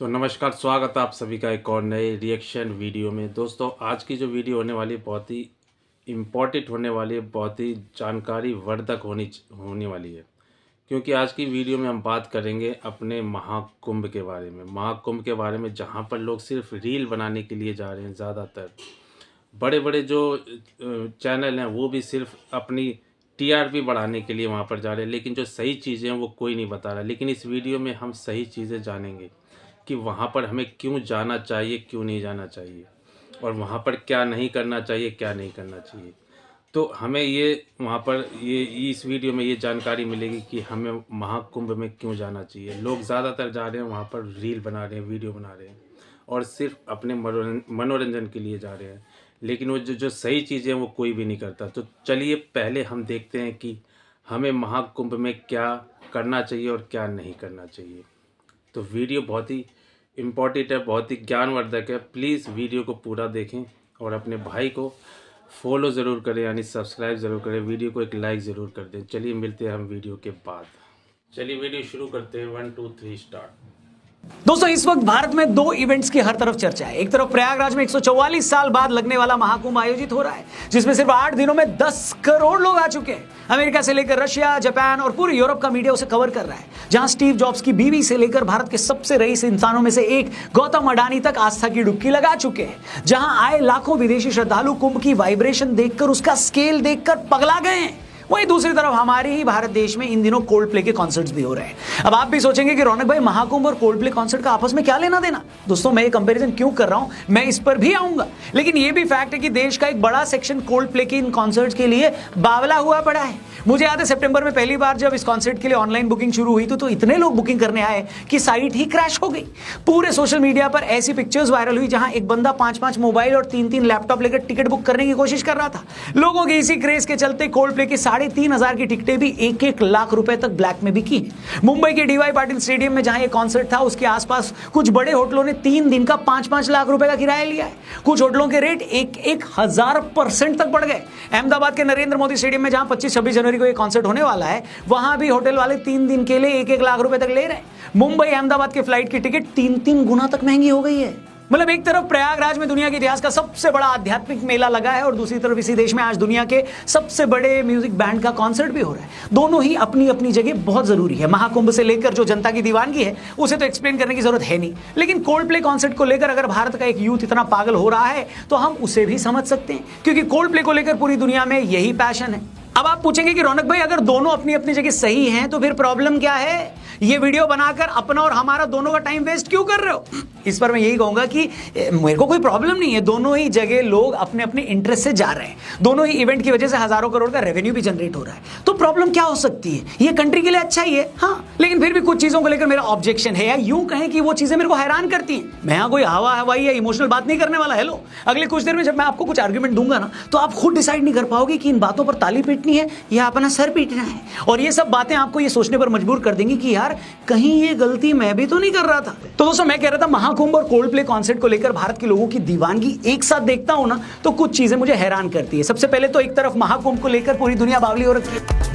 तो नमस्कार, स्वागत है आप सभी का एक और नए रिएक्शन वीडियो में। दोस्तों, आज की जो वीडियो होने वाली बहुत ही इम्पॉर्टेंट होने वाली है, बहुत ही जानकारी वर्धक होने वाली है, क्योंकि आज की वीडियो में हम बात करेंगे अपने महाकुंभ के बारे में। महाकुंभ के बारे में जहां पर लोग सिर्फ रील बनाने के लिए जा रहे हैं। ज़्यादातर बड़े बड़े जो चैनल हैं वो भी सिर्फ अपनी टीआरपी बढ़ाने के लिए वहाँ पर जा रहे हैं, लेकिन जो सही चीज़ें हैं वो कोई नहीं बता रहा। लेकिन इस वीडियो में हम सही चीज़ें जानेंगे कि वहाँ पर हमें क्यों जाना चाहिए, क्यों नहीं जाना चाहिए, और वहाँ पर क्या नहीं करना चाहिए, क्या नहीं करना चाहिए। तो हमें ये वहाँ पर इस वीडियो में ये जानकारी मिलेगी कि हमें महाकुंभ में क्यों जाना चाहिए। लोग ज़्यादातर जा रहे हैं वहाँ पर रील बना रहे हैं, वीडियो बना रहे हैं और सिर्फ अपने मनोरंजन के लिए जा रहे हैं, लेकिन वो जो सही चीज़ें हैं वो कोई भी नहीं करता। तो चलिए पहले हम देखते हैं कि हमें महाकुंभ में क्या करना चाहिए और क्या नहीं करना चाहिए। तो वीडियो बहुत ही इम्पॉर्टेंट है, बहुत ही ज्ञानवर्धक है। प्लीज़ वीडियो को पूरा देखें और अपने भाई को फॉलो ज़रूर करें, यानी सब्सक्राइब ज़रूर करें। वीडियो को एक लाइक ज़रूर कर दें। चलिए मिलते हैं हम वीडियो के बाद। चलिए वीडियो शुरू करते हैं। 1 2 3 स्टार्ट। दोस्तों, इस वक्त भारत में दो इवेंट्स की हर तरफ चर्चा है। एक तरफ प्रयागराज में 144 साल बाद लगने वाला महाकुंभ आयोजित हो रहा है, जिसमें सिर्फ 8 दिनों में 10 करोड़ लोग आ चुके हैं। अमेरिका से लेकर रशिया, जापान और पूरे यूरोप का मीडिया उसे कवर कर रहा है। जहां स्टीव जॉब्स की बीवी से लेकर भारत के सबसे रईस इंसानों में से एक गौतम अडानी तक आस्था की डुबकी लगा चुके हैं। जहां आए लाखों विदेशी श्रद्धालु कुंभ की वाइब्रेशन देखकर, उसका स्केल देखकर पगला गए हैं। वहीं दूसरी तरफ हमारे ही भारत देश में इन दिनों कोल्ड प्ले के कॉन्सर्ट्स भी हो रहे हैं। अब आप भी सोचेंगे कि रौनक भाई, महाकुंभ और कोल्ड प्ले कॉन्सर्ट का आपस में क्या लेना देना। दोस्तों, मैं ये कंपैरिजन क्यों कर रहा हूं, मैं इस पर भी आऊंगा। लेकिन ये भी फैक्ट है कि देश का एक बड़ा सेक्शन कोल्ड प्ले के इन कॉन्सर्ट्स के लिए बावला हुआ पड़ा है। मुझे याद है सितंबर में पहली बार जब इस कॉन्सर्ट के लिए ऑनलाइन बुकिंग शुरू हुई तो इतने लोग बुकिंग करने आए कि साइट ही क्रैश हो गई। पूरे सोशल मीडिया पर ऐसी पिक्चर्स वायरल हुई जहां एक बंदा 5-5 मोबाइल और 3-3 लैपटॉप लेकर टिकट बुक करने की कोशिश कर रहा था। लोगों के इसी क्रेज के चलते कोल्ड प्ले की 3,500 की टिकटें भी 1-1 लाख रुपए तक ब्लैक में बिकी है। मुंबई के डीवाई पाटिल स्टेडियम में जहां ये कॉन्सर्ट था, उसके आसपास कुछ बड़े होटलों ने 3 दिन का 5-5 लाख रुपए का किराया लिया है। कुछ होटलों के रेट 1,000% तक बढ़ गए। अहमदाबाद के नरेंद्र मोदी स्टेडियम में जहां 25-26 जनवरी को ये कॉन्सर्ट होने वाला है, वहां भी होटल वाले 3 दिन के लिए 1-1 लाख रुपए तक ले रहे हैं। मुंबई अहमदाबाद की फ्लाइट की टिकट 3-3 गुना तक महंगी हो गई है। मतलब एक तरफ प्रयागराज में दुनिया के इतिहास का सबसे बड़ा आध्यात्मिक मेला लगा है और दूसरी तरफ इसी देश में आज दुनिया के सबसे बड़े म्यूजिक बैंड का कॉन्सर्ट भी हो रहा है। दोनों ही अपनी अपनी जगह बहुत जरूरी है। महाकुंभ से लेकर जो जनता की दीवानगी है उसे तो एक्सप्लेन करने की जरूरत है नहीं, लेकिन कोल्ड प्ले कॉन्सर्ट को लेकर अगर भारत का एक यूथ इतना पागल हो रहा है तो हम उसे भी समझ सकते हैं, क्योंकि कोल्ड प्ले को लेकर पूरी दुनिया में यही पैशन है। अब आप पूछेंगे कि रौनक भाई, अगर दोनों अपनी अपनी जगह सही हैं तो फिर प्रॉब्लम क्या है? ये वीडियो बनाकर अपना और हमारा दोनों का टाइम वेस्ट क्यों कर रहे हो? इस पर मैं यही कहूंगा कि मेरे को कोई प्रॉब्लम नहीं है। दोनों ही जगह लोग अपने अपने इंटरेस्ट से जा रहे हैं। दोनों ही इवेंट की वजह से हजारों करोड़ का रेवेन्यू भी जनरेट हो रहा है। तो प्रॉब्लम क्या हो सकती है? ये कंट्री के लिए अच्छा ही है, हाँ, लेकिन फिर भी कुछ चीजों को लेकर मेरा ऑब्जेक्शन है, या यूं कहें कि वो चीजें मेरे को हैरान करती हैं। मैं यहाँ कोई हवाई या इमोशनल बात नहीं करने वाला। हेलो, अगले कुछ देर में जब मैं आपको कुछ आर्ग्यूमेंट दूंगा ना, तो आप खुद डिसाइड नहीं कर पाओगे कि इन बातों पर ताली पीटनी है या अपना सर पीटना है। और ये सब बातें आपको ये सोचने पर मजबूर कर देंगी कि यार, कहीं ये गलती मैं भी तो नहीं कर रहा था। तो दोस्तों, मैं कह रहा था महाकुंभ और कोल्ड प्ले कॉन्सर्ट को लेकर भारत के लोगों की दीवानगी एक साथ देखता हूं ना, तो कुछ चीजें मुझे हैरान करती है। सबसे पहले तो एक तरफ महाकुंभ को लेकर पूरी दुनिया बावली हो रखी है।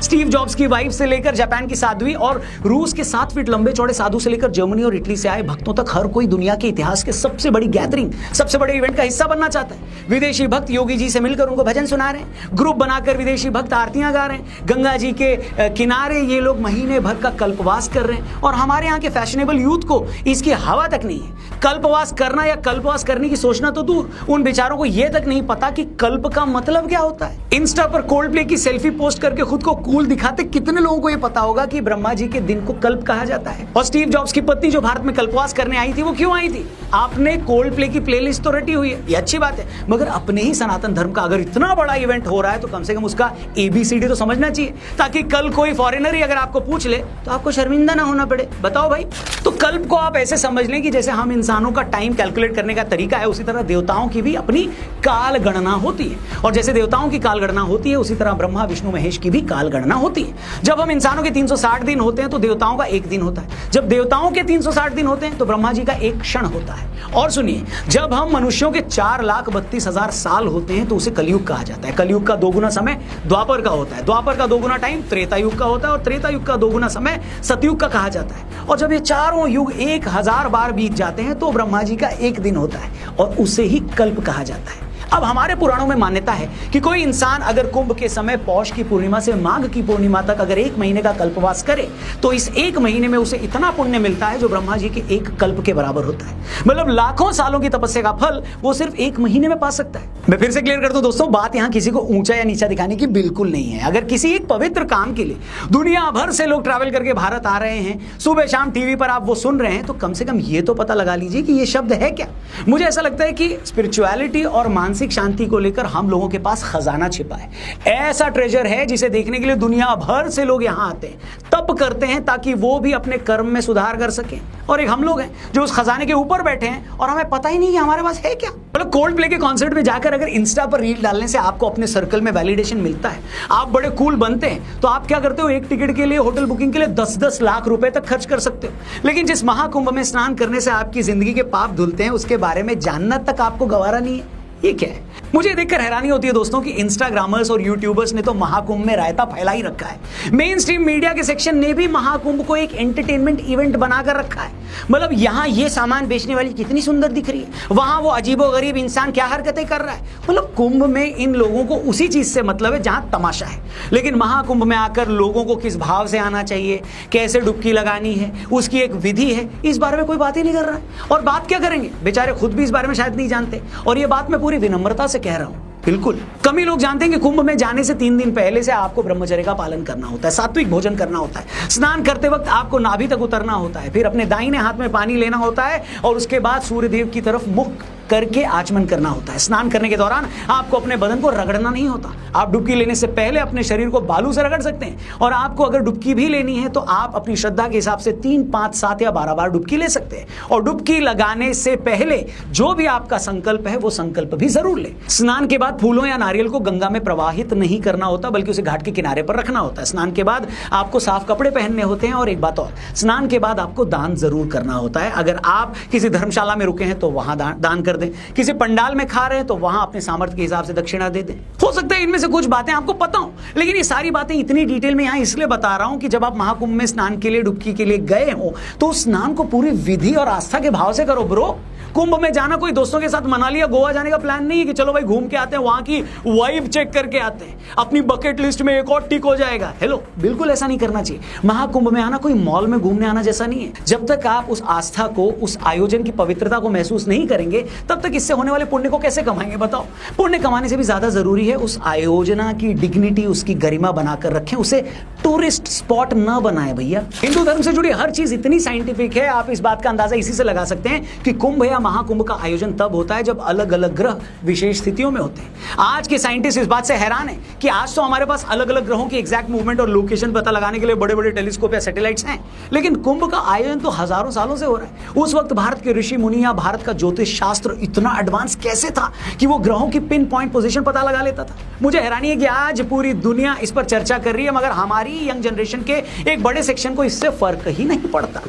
स्टीव जॉब्स की वाइफ से लेकर जापान की साध्वी और रूस के 7 फीट लंबे चौड़े साधु से लेकर जर्मनी और इटली से आए भक्तों तक हर कोई दुनिया के इतिहास के सबसे बड़ी गैदरिंग, सबसे बड़े इवेंट का हिस्सा बनना चाहता है। विदेशी भक्त योगी जी से मिलकर उनको भजन सुना रहे हैं। ग्रुप बनाकर विदेशी भक्त आरतियां गा रहे हैं। गंगा जी के किनारे ये लोग महीने भर का कल्पवास कर रहे हैं। और हमारे यहाँ के फैशनेबल यूथ को इसकी हवा तक नहीं है। कल्पवास करना या कल्पवास करने की सोचना तो दूर, उन बेचारों को यह तक नहीं पता कि कल्प का मतलब क्या होता है। इंस्टा पर कोल्ड प्ले की सेल्फी पोस्ट करके खुद को कूल दिखाते कितने लोगों को यह पता होगा कि ब्रह्मा जी के दिन को कल्प कहा जाता है। और स्टीव जॉब्स की पत्नी जो भारत में कल्पवास करने आई थी, वो क्यों आई थी? आपने कोल्ड प्ले की प्लेलिस्ट तो रटी हुई है, ये अच्छी बात है, मगर अपने ही सनातन धर्म का अगर इतना बड़ा इवेंट हो रहा है तो कम से कम उसका ABCD तो समझना चाहिए, ताकि कल कोई फॉरेनर ही अगर आपको पूछ ले तो आपको शर्मिंदा ना होना पड़े। बताओ भाई। तो कल्प को आप ऐसे समझ लें कि जैसे हम इंसानों का टाइम कैलकुलेट करने का तरीका है, उसी तरह देवताओं की भी अपनी काल गणना होती है। और जैसे देवताओं की काल गणना होती है, उसी तरह ब्रह्मा विष्णु महेश की भी काल गणना गणना होती है। जब हम इंसानों के 360 दिन होते हैं तो देवताओं का एक दिन होता है। जब देवताओं के 360 दिन होते हैं तो ब्रह्मा जी का एक क्षण होता है। और सुनिए, जब हम मनुष्यों के 4,32,000 साल होते हैं तो उसे कलयुग कहा जाता है। कलयुग का दोगुना समय द्वापर का होता है, द्वापर का दोगुना टाइम त्रेता युग का होता है, और त्रेता युग का दोगुना समय सतयुग का कहा जाता है। और जब ये चारों युग 1000 बार बीत जाते हैं तो ब्रह्मा जी का एक दिन होता है और उसे ही कल्प कहा जाता है। अब हमारे पुराणों में मान्यता है कि कोई इंसान अगर कुंभ के समय पौष की पूर्णिमा से माघ की पूर्णिमा तक अगर 1 महीने का कल्पवास करे तो इस 1 महीने में उसे इतना पुण्य मिलता है जो ब्रह्मा जी के एक कल्प के बराबर होता है। मतलब लाखों सालों की तपस्या का फल वो सिर्फ 1 महीने में पा सकता है। मैं फिर से क्लियर कर दूं दोस्तों, बात यहाँ किसी को ऊंचा या नीचा दिखाने की बिल्कुल नहीं है। अगर किसी एक पवित्र काम के लिए दुनिया भर से लोग ट्रैवल करके भारत आ रहे हैं, सुबह शाम टीवी पर आप वो सुन रहे हैं, तो कम से कम ये तो पता लगा लीजिए कि ये शब्द है क्या। मुझे ऐसा लगता है कि स्पिरिचुअलिटी और मानसिक शांति को लेकर हम लोगों के पास खजाना छिपा है। ऐसा ट्रेजर है जिसे देखने के लिए दुनिया भर से लोग यहां आते हैं, तप करते हैं ताकि वो भी अपने कर्म में सुधार कर सकें। और एक हम लोग हैं जो उस खजाने के ऊपर बैठे हैं और हमें पता ही नहीं कि हमारे पास है क्या। मतलब कोल्ड प्ले के कॉन्सर्ट में जाकर अगर इंस्टा पर रील डालने से आपको अपने सर्कल में वैलिडेशन मिलता है, आप बड़े कूल बनते हैं, तो आप क्या करते हो, एक टिकट के लिए, होटल बुकिंग के लिए 10-10 लाख रुपए तक खर्च कर सकते हो। लेकिन जिस महाकुंभ में स्नान करने से आपकी जिंदगी के पाप धुलते हैं उसके बारे में जानना तक आपको गवारा नहीं है। ये क्या है? मुझे देखकर हैरानी होती है दोस्तों कि इंस्टाग्रामर्स और यूट्यूबर्स ने तो महाकुंभ में रायता फैला ही रखा है। मेन स्ट्रीम मीडिया के सेक्शन ने भी महाकुंभ को एक एंटरटेनमेंट इवेंट बनाकर रखा है। मतलब यहाँ ये सामान बेचने वाली कितनी सुंदर दिख रही है, वहां वो अजीबोगरीब इंसान क्या हरकतें कर रहा है। मतलब कुंभ में इन लोगों को उसी चीज से मतलब है जहां तमाशा है। लेकिन महाकुंभ में आकर लोगों को किस भाव से आना चाहिए, कैसे डुबकी लगानी है, उसकी एक विधि है, इस बारे में कोई बात ही नहीं कर रहा है। और बात क्या करेंगे, बेचारे खुद भी इस बारे में शायद नहीं जानते। और ये बात मैं पूरी विनम्रता से कह रहा हूं, बिल्कुल कम ही लोग जानते हैं कि कुंभ में जाने से 3 दिन पहले से आपको ब्रह्मचर्य का पालन करना होता है, सात्विक भोजन करना होता है, स्नान करते वक्त आपको नाभि तक उतरना होता है, फिर अपने दाहिने हाथ में पानी लेना होता है और उसके बाद सूर्यदेव की तरफ मुख करके आचमन करना होता है। स्नान करने के दौरान आपको अपने बदन को रगड़ना नहीं होता। आप डुबकी लेने से पहले अपने शरीर को बालू से रगड़ सकते हैं। और आपको अगर डुबकी भी लेनी है तो आप अपनी श्रद्धा के हिसाब से 3, 5, 7 या 12 बार डुबकी ले सकते हैं। और डुबकी लगाने से पहले जो भी आपका संकल्प है वो संकल्प भी जरूर ले। स्नान के बाद फूलों या नारियल को गंगा में प्रवाहित नहीं करना होता, बल्कि उसे घाट के किनारे पर रखना होता है। स्नान के बाद आपको साफ कपड़े पहनने होते हैं। और एक बात और, स्नान के बाद आपको दान जरूर करना होता है। अगर आप किसी धर्मशाला में रुके हैं तो वहां दान कर दें, किसी पंडाल में खा रहे हैं तो वहां अपने सामर्थ्य के हिसाब से दक्षिणा दे दें। हो सकता है इनमें से कुछ बातें आपको पता हो, लेकिन ये सारी बातें इतनी डिटेल में यहां इसलिए बता रहा हूं कि जब आप महाकुंभ में स्नान के लिए, डुबकी के लिए गए हो तो उस स्नान को पूरी विधि और आस्था के भाव से करो ब्रो। कुंभ में जाना कोई दोस्तों के साथ मनाली या गोवा जाने का प्लान नहीं है कि चलो भाई घूम के आते हैं, वहां की वाइब चेक करके आते हैं, अपनी बकेट लिस्ट में एक और टिक हो जाएगा। हेलो, बिल्कुल ऐसा नहीं करना चाहिए। महाकुंभ में आना कोई मॉल में घूमने आना जैसा नहीं है। जब तक आप उस आस्था को, उस आयोजन की पवित्रता को महसूस नहीं करेंगे, तब तक इससे होने वाले पुण्य को कैसे कमाएंगे बताओ। पुण्य कमाने से भी ज्यादा जरूरी है उस आयोजना की डिग्निटी, उसकी गरिमा बनाकर रखें, उसे टूरिस्ट स्पॉट न बनाए भैया। हिंदू धर्म से जुड़ी हर चीज इतनी साइंटिफिक है, आप इस बात का अंदाजा इसी से लगा सकते हैं कि कुंभ या महाकुंभ का आयोजन तब होता है जब अलग अलग ग्रह विशेष स्थितियों में होते हैं। आज के साइंटिस्ट इस बात से हैरान है कि आज तो हमारे पास अलग अलग ग्रहों की एग्जैक्ट मूवमेंट और लोकेशन पता लगाने के लिए बड़े बड़े टेलीस्कोप या सैटेलाइट्स हैं, लेकिन कुंभ का आयोजन तो हजारों सालों से हो रहा है। उस वक्त भारत के ऋषि मुनि या भारत का ज्योतिष शास्त्र इतना एडवांस कैसे था कि वो ग्रहों की पिन पॉइंट पोजीशन पता लगा लेता था। मुझे हैरानी है कि आज पूरी दुनिया इस पर चर्चा कर रही है, मगर हमारी यंग जनरेशन के एक बड़े सेक्शन को इससे फर्क ही नहीं पड़ता।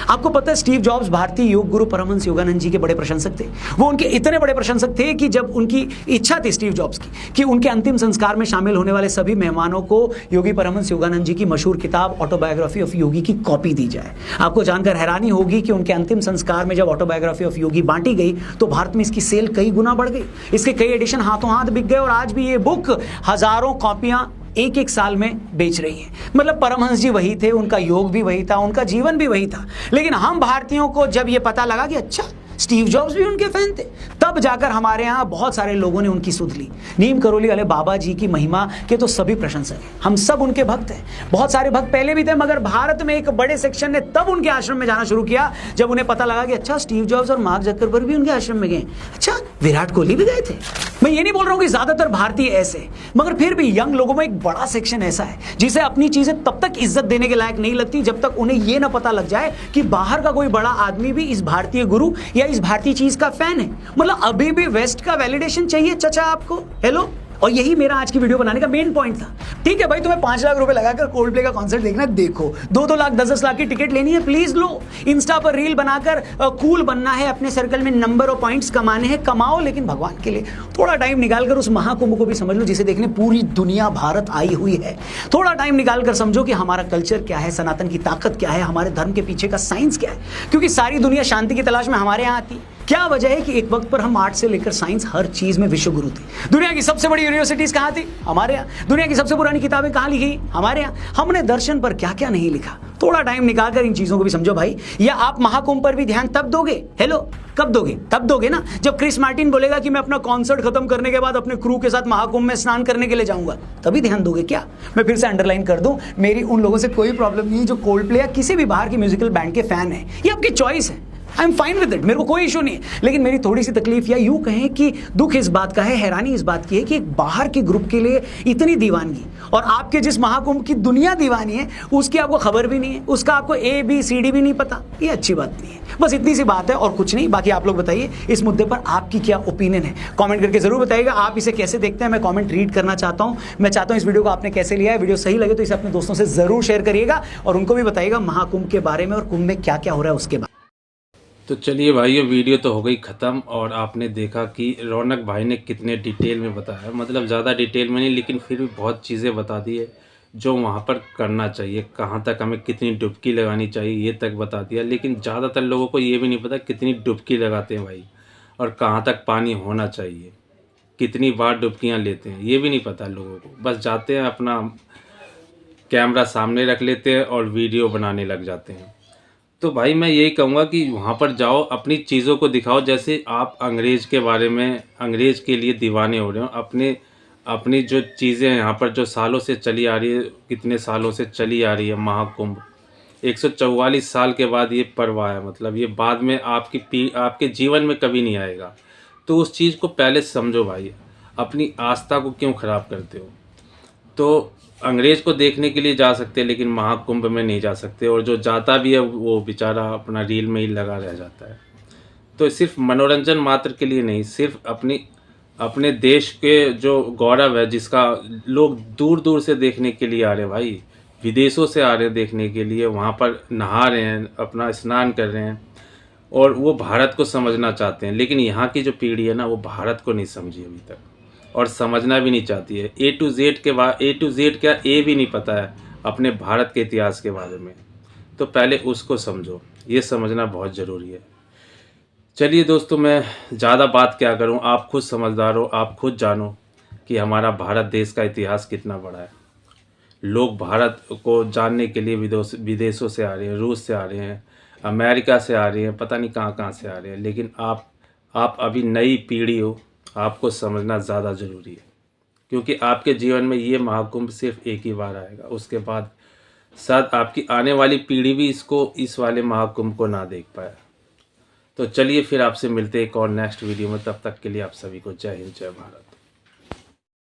आपको पता है स्टीव जॉब्स भारतीय योग गुरु परमहंस योगानंद जी के बड़े प्रशंसक थे। वो उनके इतने बड़े प्रशंसक थे कि जब उनकी इच्छा थी स्टीव जॉब्स की कि उनके अंतिम संस्कार में शामिल होने वाले सभी मेहमानों को योगी परमहंस योगानंद जी की मशहूर किताब ऑटोबायोग्राफी ऑफ योगी की कॉपी दी जाए। आपको जानकर हैरानी होगी कि उनके अंतिम संस्कार में जब ऑटोबायोग्राफी ऑफ योगी बांटी गई तो भारत में इसकी सेल कई गुना बढ़ गई। इसके कई एडिशन हाथों हाथ बिक गए और आज भी ये बुक हजारों कॉपियां एक साल में बेच रही है। मतलब परमहंस जी वही थे, उनका योग भी वही था, उनका जीवन भी वही था। लेकिन हम भारतीयों को जब ये पता लगा कि अच्छा स्टीव जॉब्स भी उनके फैन थे, तब जाकर हमारे यहाँ बहुत सारे लोगों ने उनकी सुध ली। नीम करोली वाले बाबा जी की महिमा के तो सभी प्रशंसक हैं, हम सब उनके भक्त हैं। बहुत सारे भक्त पहले भी थे, मगर भारत में एक बड़े सेक्शन ने तब उनके आश्रम में जाना शुरू किया जब उन्हें पता लगा कि अच्छा स्टीव जॉब्स और मार्क जकरबर्ग भी उनके आश्रम में गए, अच्छा विराट कोहली भी गए थे। मैं ये नहीं बोल रहा हूं कि ज्यादातर भारतीय ऐसे, मगर फिर भी यंग लोगों में एक बड़ा सेक्शन ऐसा है जिसे अपनी चीजें तब तक इज्जत देने के लायक नहीं लगती जब तक उन्हें यह ना पता लग जाए कि बाहर का कोई बड़ा आदमी भी इस भारतीय गुरु या इस भारतीय चीज का फैन है। मतलब अभी भी वेस्ट का वैलिडेशन चाहिए चचा आपको। हेलो, और यही मेरा आज की वीडियो बनाने का मेन पॉइंट था। ठीक है भाई, तुम्हें 5 लाख रुपए लगाकर कोल्डप्ले का कॉन्सर्ट देखना है, देखो। 2-2 लाख 10-10 लाख की टिकट लेनी है, प्लीज लो। इंस्टा पर रील बनाकर कूल बनना है, अपने सर्कल में नंबर और पॉइंट्स कमाने हैं, कमाओ, लेकिन भगवान के लिए थोड़ा टाइम निकालकर उस महाकुंभ को भी समझ लो जिसे देखने पूरी दुनिया भारत आई हुई है। थोड़ा टाइम निकालकर समझो कि हमारा कल्चर क्या है, सनातन की ताकत क्या है, हमारे धर्म के पीछे का साइंस क्या है, क्योंकि सारी दुनिया शांति की तलाश में हमारे यहाँ आती है। क्या वजह है कि एक वक्त पर हम आर्ट से लेकर साइंस हर चीज में विश्व गुरु थे। दुनिया की सबसे बड़ी यूनिवर्सिटीज कहां थी? हमारे यहाँ। दुनिया की सबसे पुरानी किताबें कहां लिखी? हमारे यहाँ। हमने दर्शन पर क्या क्या नहीं लिखा। थोड़ा टाइम निकालकर इन चीजों को भी समझो भाई। या आप महाकुंभ पर भी ध्यान तब दोगे, हेलो, कब दोगे? तब दोगे ना जब क्रिस मार्टिन बोलेगा कि मैं अपना कॉन्सर्ट खत्म करने के बाद अपने क्रू के साथ महाकुंभ में स्नान करने के लिए जाऊंगा, तभी ध्यान दोगे क्या? मैं फिर से अंडरलाइन कर दूं, मेरी उन लोगों से कोई प्रॉब्लम नहीं है जो कोल्डप्ले या किसी भी बाहर की म्यूजिकल बैंड के फैन है। ये आपकी चॉइस है, I am fine with it, मेरे को कोई इशू नहीं है। लेकिन मेरी थोड़ी सी तकलीफ या यूं कहें कि दुख इस बात का है, हैरानी इस बात की है कि एक बाहर के ग्रुप के लिए इतनी दीवानगी, और आपके जिस महाकुंभ की दुनिया दीवानी है उसकी आपको खबर भी नहीं है, उसका आपको ABCD भी नहीं पता। ये अच्छी बात नहीं है। बस इतनी सी बात है और कुछ नहीं। बाकी आप लोग बताइए इस मुद्दे पर आपकी क्या ओपिनियन है, कमेंट करके जरूर बताइएगा। आप इसे कैसे देखते हैं, मैं कमेंट रीड करना चाहता हूं। मैं चाहता हूं इस वीडियो को आपने कैसे लिया है। वीडियो सही लगे तो इसे अपने दोस्तों से जरूर शेयर करिएगा और उनको भी बताइएगा महाकुंभ के बारे में और कुंभ में क्या क्या हो रहा है उसके बारे में। तो चलिए भाई, ये वीडियो तो हो गई ख़त्म और आपने देखा कि रौनक भाई ने कितने डिटेल में बताया। मतलब ज़्यादा डिटेल में नहीं, लेकिन फिर भी बहुत चीज़ें बता दी है जो वहाँ पर करना चाहिए, कहाँ तक हमें कितनी डुबकी लगानी चाहिए ये तक बता दिया। लेकिन ज़्यादातर लोगों को ये भी नहीं पता कितनी डुबकी लगाते हैं भाई, और कहाँ तक पानी होना चाहिए, कितनी बार डुबकियाँ लेते हैं, ये भी नहीं पता लोगों को। बस जाते हैं, अपना कैमरा सामने रख लेते हैं और वीडियो बनाने लग जाते हैं। तो भाई मैं यही कहूँगा कि वहाँ पर जाओ, अपनी चीज़ों को दिखाओ। जैसे आप अंग्रेज़ के बारे में, अंग्रेज़ के लिए दीवाने हो रहे हो, अपनी जो चीज़ें यहाँ पर जो सालों से चली आ रही है, कितने सालों से चली आ रही है महाकुंभ, 144 साल के बाद ये पर्व आया। मतलब ये बाद में आपके जीवन में कभी नहीं आएगा। तो उस चीज़ को पहले समझो भाई, अपनी आस्था को क्यों ख़राब करते हो। तो अंग्रेज़ को देखने के लिए जा सकते हैं, लेकिन महाकुंभ में नहीं जा सकते, और जो जाता भी है वो बेचारा अपना रील में ही लगा रह जाता है। तो सिर्फ मनोरंजन मात्र के लिए नहीं, सिर्फ अपने देश के जो गौरव है, जिसका लोग दूर दूर से देखने के लिए आ रहे हैं भाई, विदेशों से आ रहे हैं देखने के लिए, वहाँ पर नहा रहे हैं, अपना स्नान कर रहे हैं, और वो भारत को समझना चाहते हैं। लेकिन यहाँ की जो पीढ़ी है ना, वो भारत को नहीं समझी अभी तक, और समझना भी नहीं चाहती है। A to Z क्या A भी नहीं पता है अपने भारत के इतिहास के बारे में। तो पहले उसको समझो, ये समझना बहुत ज़रूरी है। चलिए दोस्तों, मैं ज़्यादा बात क्या करूं, आप खुद समझदार हो, आप खुद जानो कि हमारा भारत देश का इतिहास कितना बड़ा है। लोग भारत को जानने के लिए विदेशों से आ रहे हैं, रूस से आ रहे हैं, अमेरिका से आ रहे हैं, पता नहीं कहाँ कहाँ से आ रहे हैं। लेकिन आप अभी नई पीढ़ी हो, आपको समझना ज़्यादा ज़रूरी है, क्योंकि आपके जीवन में ये महाकुंभ सिर्फ एक ही बार आएगा। उसके बाद शायद आपकी आने वाली पीढ़ी भी इस वाले महाकुंभ को ना देख पाए। तो चलिए फिर आपसे मिलते हैं एक और नेक्स्ट वीडियो में। तब तक के लिए आप सभी को जय हिंद, जय भारत।